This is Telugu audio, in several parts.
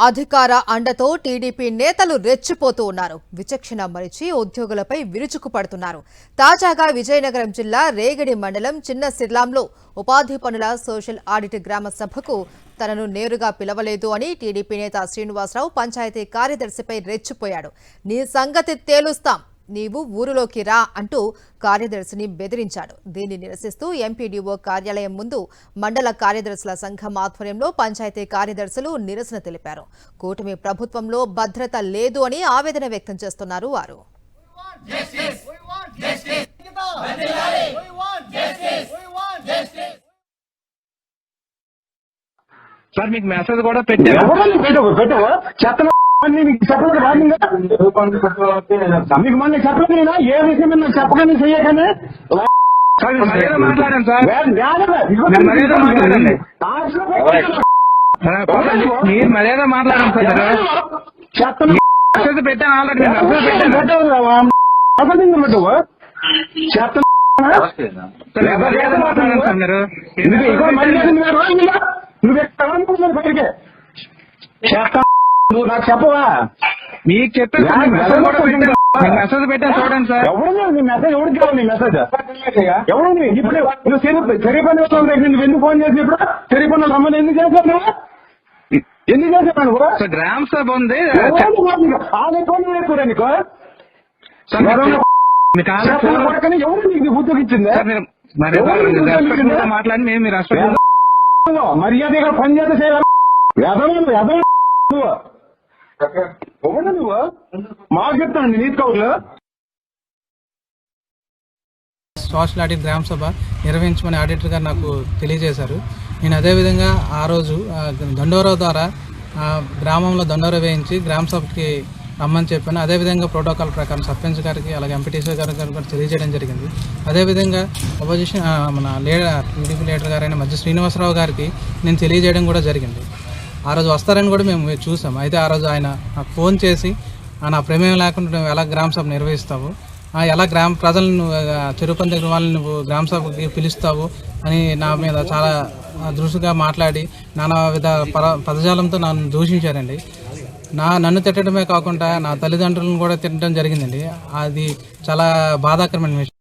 అధికార అండతో టీడీపీ నేతలు రెచ్చిపోతూ ఉన్నారు. విచక్షణ మరిచి ఉద్యోగులపై విరుచుకుపడుతున్నారు. తాజాగా విజయనగరం జిల్లా రేగడి మండలం చిన్న సిర్లాంలో ఉపాధి పనుల సోషల్ ఆడిట్ గ్రామ సభకు తనను నేరుగా పిలవలేదు అని టీడీపీ నేత శ్రీనివాసరావు పంచాయతీ కార్యదర్శిపై రెచ్చిపోయాడు. నీ సంగతి తేలుస్తాం, నీవు ఊరులోకి రా అంటూ కార్యదర్శిని బెదిరించాడు. దీన్ని నిరసిస్తూ ఎంపీడీఓ కార్యాలయం ముందు మండల కార్యదర్శుల సంఘం ఆధ్వర్యంలో పంచాయతీ కార్యదర్శులు నిరసన తెలిపారు. కూటమి ప్రభుత్వంలో భద్రత లేదు అని ఆవేదన వ్యక్తం చేస్తున్నారు వారు. సార్ మీకు మెసేజ్ కూడా పెట్టారు. మీకు మొన్న చెప్పలేదు ఏ విషయం నాకు చెప్పగానే చెయ్యగానే మాట్లాడాను సార్. మీరు మర్యాద మాట్లాడాను సార్. మెసేజ్ పెట్టాను ఆల్రెడీ. మర్యాద మాట్లాడాను సార్. మీరు నువ్వు నాకు చెప్పవా? మీకు చెప్పాను మెసేజ్ పెట్టాను చూడండి సార్. ఎవరు నీ మెసేజ్ ఎవరికి కావాలి? నీ మెసేజ్ ఎవరు? ఇప్పుడు నువ్వు చెరి పని నువ్వు ఎందుకు ఫోన్ చేసి ఇప్పుడు చెరి పనులు రమ్మని ఎందుకు చేశావు? నువ్వు ఎందుకు చేసావు? నువ్వు గ్రామ సభ ఉంది నీకు ఎవరు నీకు ఉద్యోగించింది? మాట్లాడి మేము మీరు మర్యాదగా పనిచేత చేయాలి. నువ్వు మాకు చెప్తానండి నీతి కౌర్లు. సోషల్ ఆడిట్ గ్రామ సభ నిర్వహించమని ఆడిటర్ గారు నాకు తెలియజేశారు. నేను అదేవిధంగా ఆ రోజు దండోరా ద్వారా గ్రామంలో దండోరా వేయించి గ్రామ సభకి రమ్మని చెప్పాను. అదేవిధంగా ప్రోటోకాల్ ప్రకారం సర్పంచ్ గారికి అలాగే ఎంపీటీసీ గారికి కూడా తెలియజేయడం జరిగింది. అదేవిధంగా అపోజిషన్ మన టీడీపీ లీడర్ గారైన మధ్య శ్రీనివాసరావు గారికి నేను తెలియజేయడం కూడా జరిగింది. ఆ రోజు వస్తారని కూడా మేము చూసాం. అయితే ఆ రోజు ఆయన నాకు ఫోన్ చేసి నా ప్రమేయం లేకుండా నువ్వు ఎలా గ్రామ సభ నిర్వహిస్తావు, ఎలా గ్రామ ప్రజలను చెరుపని దగ్గర వాళ్ళని నువ్వు గ్రామ సభకి పిలుస్తావు అని నా మీద చాలా దృష్టిగా మాట్లాడి నానా విధ పదజాలంతో నన్ను దూషించారండి. నన్ను తిట్టడమే కాకుండా నా తల్లిదండ్రులను కూడా తిట్టడం జరిగిందండి. అది చాలా బాధాకరమైన విషయం.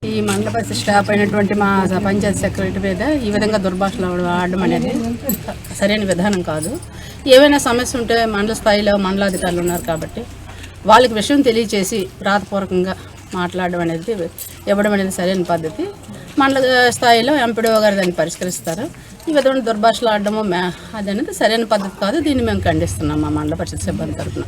ఈ మండల పరిషత్ స్టాఫ్ అయినటువంటి మా పంచాయతీ సెక్రటరీ మీద ఈ విధంగా దుర్భాషలు ఆడడం అనేది సరైన విధానం కాదు. ఏవైనా సమస్య ఉంటే మండల స్థాయిలో మండలాధికారులు ఉన్నారు కాబట్టి వాళ్ళకి విషయం తెలియచేసి రాతపూర్వకంగా మాట్లాడడం అనేది ఇవ్వడం అనేది సరైన పద్ధతి. మండల స్థాయిలో ఎంపీడీఓ గారు దాన్ని పరిష్కరిస్తారు. ఈ విధమైన దుర్భాషలు ఆడడము అది అనేది సరైన పద్ధతి కాదు. దీన్ని మేము ఖండిస్తున్నాం మా మండల పరిషత్ సిబ్బంది తరఫున.